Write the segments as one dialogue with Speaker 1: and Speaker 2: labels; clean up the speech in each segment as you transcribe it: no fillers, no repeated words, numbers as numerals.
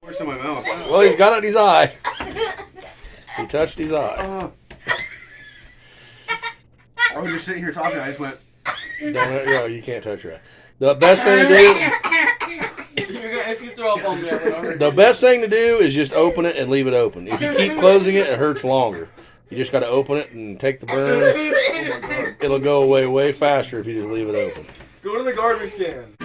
Speaker 1: Where's in my mouth?
Speaker 2: Well, he's got it in his eye. He touched his eye.
Speaker 1: I was just sitting here talking. I just went.
Speaker 2: You can't touch your eye. The best thing to do.
Speaker 3: If you throw up on me,
Speaker 2: The best thing to do is just open it and leave it open. If you keep closing it, it hurts longer. You just got to open it and take the burn.
Speaker 1: Oh my God.
Speaker 2: It'll go away way faster if you just leave it open.
Speaker 3: Go to the garbage can.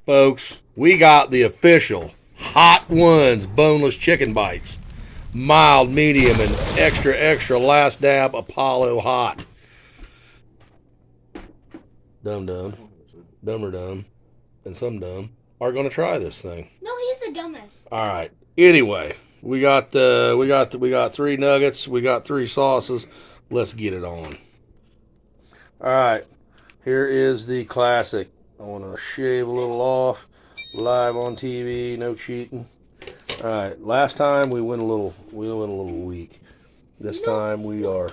Speaker 2: Folks, we got the official Hot Ones boneless chicken bites. Mild, medium, and extra, extra last dab Apollo hot. Dumb, dumber dumb, and some dumb are going to try this thing.
Speaker 4: No, he's the dumbest.
Speaker 2: All right. Anyway, we got 3 nuggets. We got 3 sauces. Let's get it on. All right. Here is the classic. I want to shave a little off. Live on TV, no cheating. All right. Last time we went a little weak. This time we are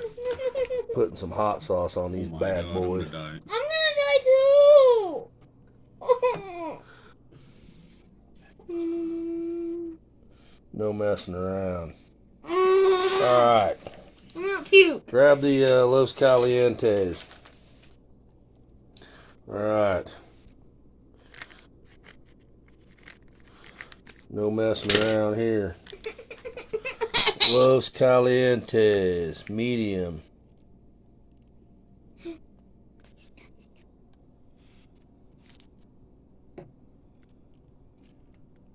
Speaker 2: putting some hot sauce on these bad boys.
Speaker 4: I'm gonna die too.
Speaker 2: No messing around. All right.
Speaker 4: I'm gonna puke.
Speaker 2: Grab the Los Calientes. All right. No messing around here. Los Calientes, medium.
Speaker 1: I'm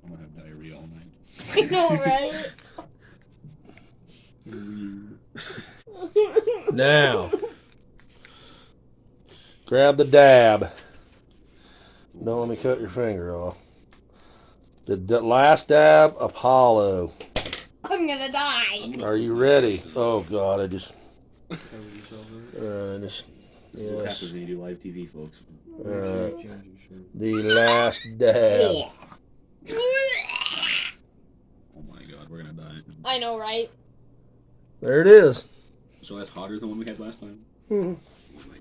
Speaker 1: gonna have diarrhea all night.
Speaker 4: I know, right?
Speaker 2: Now, grab the dab. Don't let me cut your finger off. The last dab, Apollo.
Speaker 4: I'm gonna die.
Speaker 2: Are you ready? Oh God, I just.
Speaker 1: This is
Speaker 2: Yes.
Speaker 1: what happens when you do live TV, folks.
Speaker 2: The last dab.
Speaker 1: Oh my God, we're gonna die.
Speaker 4: I know, right?
Speaker 2: There it is.
Speaker 1: So that's hotter than the one we had last time.
Speaker 2: Mhm.
Speaker 1: Oh my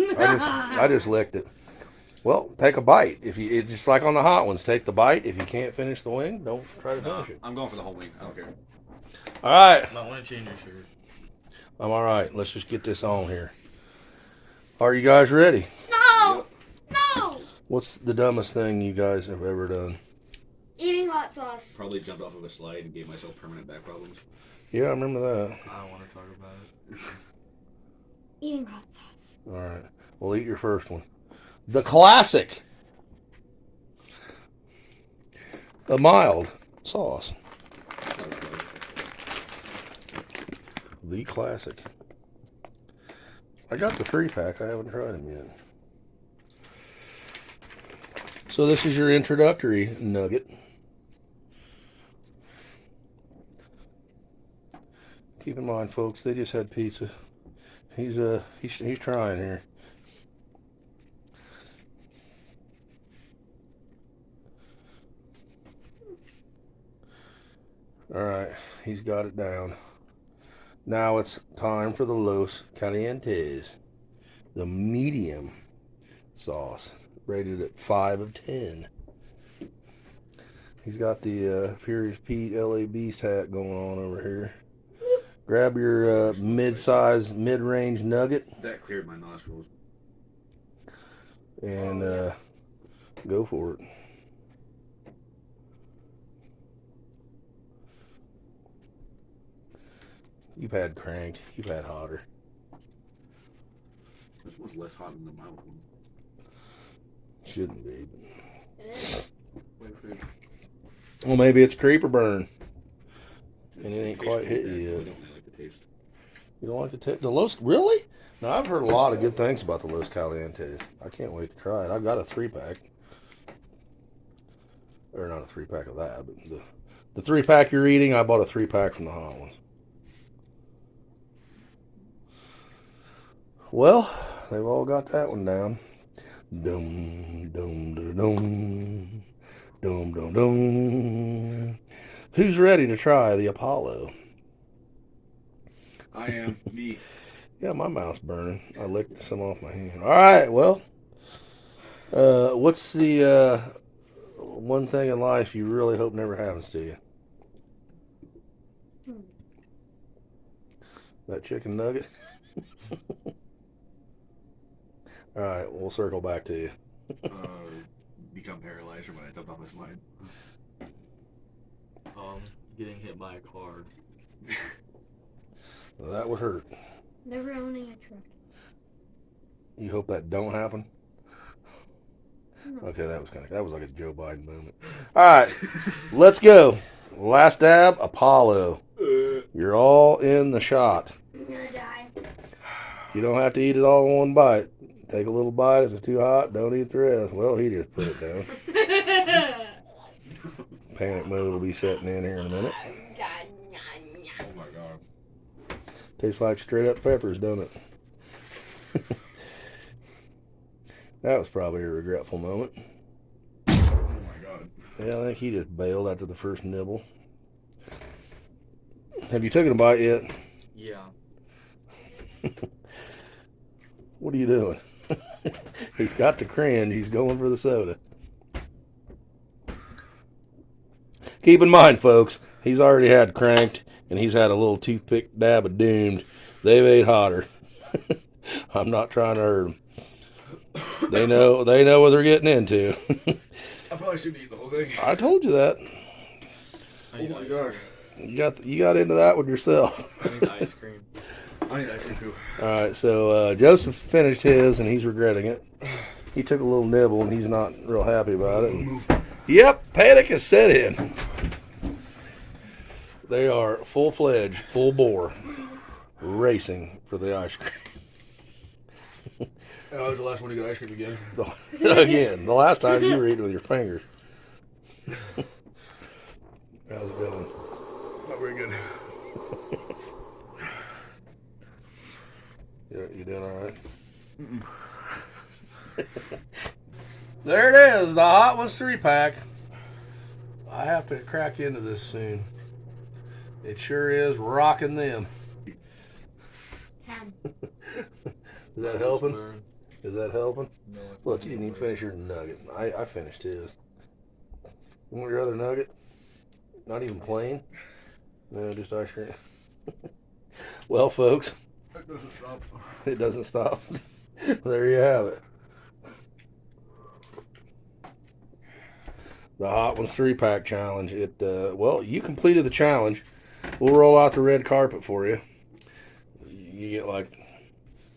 Speaker 1: God.
Speaker 2: I just licked it. Well, take a bite. It's just like on the hot ones. Take the bite. If you can't finish the wing, don't try to finish it.
Speaker 1: I'm going for the whole wing. I don't care.
Speaker 2: All right.
Speaker 3: I want to change your shirt.
Speaker 2: I'm all right. Let's just get this on here. Are you guys ready?
Speaker 4: No! No!
Speaker 2: What's the dumbest thing you guys have ever done?
Speaker 4: Eating hot sauce.
Speaker 1: Probably jumped off of a slide and gave myself permanent back problems.
Speaker 2: Yeah, I remember that.
Speaker 3: I don't want to talk about it.
Speaker 4: Eating hot sauce.
Speaker 2: All right. We'll eat your first one. The classic. A mild sauce. The classic. I got the 3-pack. I haven't tried them yet. So this is your introductory nugget. Keep in mind, folks, they just had pizza. He's trying here. All right, he's got it down. Now it's time for the Los Calientes, the medium sauce, rated at 5 of 10. He's got the Furious Pete LA Beast hat going on over here. Grab your mid-size, mid-range nugget.
Speaker 1: That cleared my nostrils.
Speaker 2: And go for it. You've had cranked. You've had hotter.
Speaker 1: This one's less hot than the mild one.
Speaker 2: Shouldn't be.
Speaker 4: It is.
Speaker 3: Wait for it.
Speaker 2: Well, maybe it's creeper burn. And it ain't
Speaker 1: Tastes
Speaker 2: quite hit
Speaker 1: pretty
Speaker 2: you
Speaker 1: bad. I
Speaker 2: yet.
Speaker 1: don't really like the taste.
Speaker 2: You don't like the Los? Really? Now, I've heard a lot of good things about the Los Calientes. I can't wait to try it. I've got a 3-pack. Or not a 3-pack of that, but the 3-pack you're eating, I bought a 3-pack from the hot ones. Well, they've all got that one down. Dum, dum, dum, dum. Dum, dum, dum. Who's ready to try the Apollo?
Speaker 1: I am me.
Speaker 2: Yeah, my mouth's burning. I licked some off my hand. All right, well, what's the one thing in life you really hope never happens to you? That chicken nugget? All right, we'll circle back to you.
Speaker 1: Become paralyzed when I jumped off a slide.
Speaker 3: Getting hit by a car.
Speaker 2: Well, that would hurt.
Speaker 4: Never owning a truck.
Speaker 2: You hope that don't happen?
Speaker 4: No.
Speaker 2: Okay, that was like a Joe Biden moment. All right, let's go. Last dab, Apollo. You're all in the shot.
Speaker 4: I'm gonna die.
Speaker 2: You don't have to eat it all in one bite. Take a little bite. If it's too hot, don't eat the rest. Well, he just put it down. Panic mode will be setting in here in a minute.
Speaker 1: Oh my god.
Speaker 2: Tastes like straight up peppers, don't it? That was probably a regretful moment.
Speaker 1: Oh my god.
Speaker 2: Yeah, I think he just bailed after the first nibble. Have you taken a bite yet?
Speaker 3: Yeah.
Speaker 2: What are you doing? He's got the cringe. He's going for the soda. Keep in mind, folks, he's already had cranked, and he's had a little toothpick dab of doomed. They've ate hotter. I'm not trying to hurt them. They know what they're getting into.
Speaker 1: I probably shouldn't eat the whole thing.
Speaker 2: I told you that.
Speaker 1: Oh my god.
Speaker 2: You got into that one yourself.
Speaker 3: I need ice cream.
Speaker 1: I need ice cream too.
Speaker 2: All right, so Joseph finished his, and he's regretting it. He took a little nibble, and he's not real happy about it. Yep, panic has set in. They are full-fledged, full bore, racing for the ice cream.
Speaker 1: And I was the last one to get ice cream again.
Speaker 2: Again, the last time you were eating with your fingers. How's it going?
Speaker 1: Not very good.
Speaker 2: You doing all right? There it is, the Hot Ones 3-pack. I have to crack into this soon. It sure is rocking them.
Speaker 4: Ham.
Speaker 2: Is that helping? Is that helping?
Speaker 3: No,
Speaker 2: Look, you didn't even finish your nugget. I finished his. You want your other nugget? Not even plain? No, just ice cream. Well, folks,
Speaker 1: It doesn't stop.
Speaker 2: it doesn't stop. There you have it. The Hot Ones 3-pack challenge. Well, you completed the challenge. We'll roll out the red carpet for you. You get like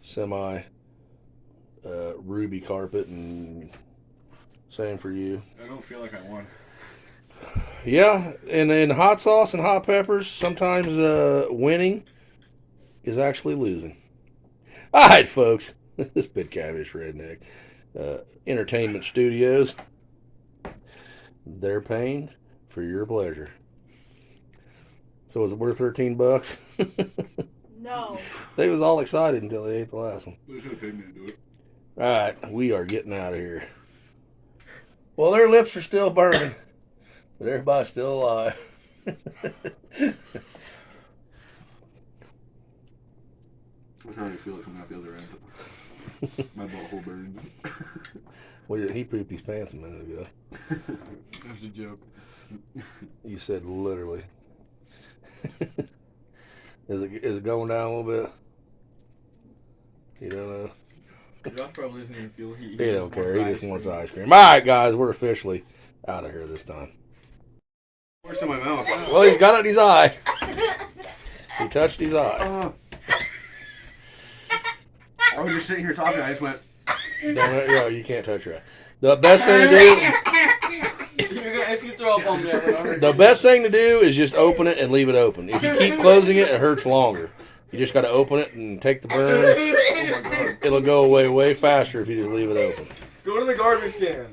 Speaker 2: semi ruby carpet, and same for you.
Speaker 1: I don't feel like I won.
Speaker 2: Yeah, and in hot sauce and hot peppers, sometimes winning is actually losing. All right, folks. This has been Catfishredneck Entertainment Studios. They're paying for your pleasure. So is it worth $13?
Speaker 4: No.
Speaker 2: They was all excited until they ate the last one.
Speaker 1: They should have paid me to do it.
Speaker 2: All right, we are getting out of here. Well, their lips are still burning, but everybody's still alive.
Speaker 1: I can already feel it coming out the other end. My butthole burns.
Speaker 2: Well, he pooped his pants a minute ago.
Speaker 1: That's a joke.
Speaker 2: You said literally. Is it going down a little bit? You don't know.
Speaker 3: Josh probably doesn't even feel heat.
Speaker 2: He don't care. He just wants ice cream. All right, guys, we're officially out of here this time.
Speaker 1: Where's in my mouth?
Speaker 2: Well, he's got it in his eye. He touched his eye.
Speaker 1: I was just sitting here talking. I just went.
Speaker 2: You can't touch your eye. The best thing to do.
Speaker 3: If you throw up on me, I'm gonna hurt
Speaker 2: The
Speaker 3: you.
Speaker 2: best thing to do is just open it and leave it open. If you keep closing it, it hurts longer. You just got to open it and take the burn.
Speaker 1: Oh my god.
Speaker 2: It'll go away way faster if you just leave it open.
Speaker 3: Go to the garbage can.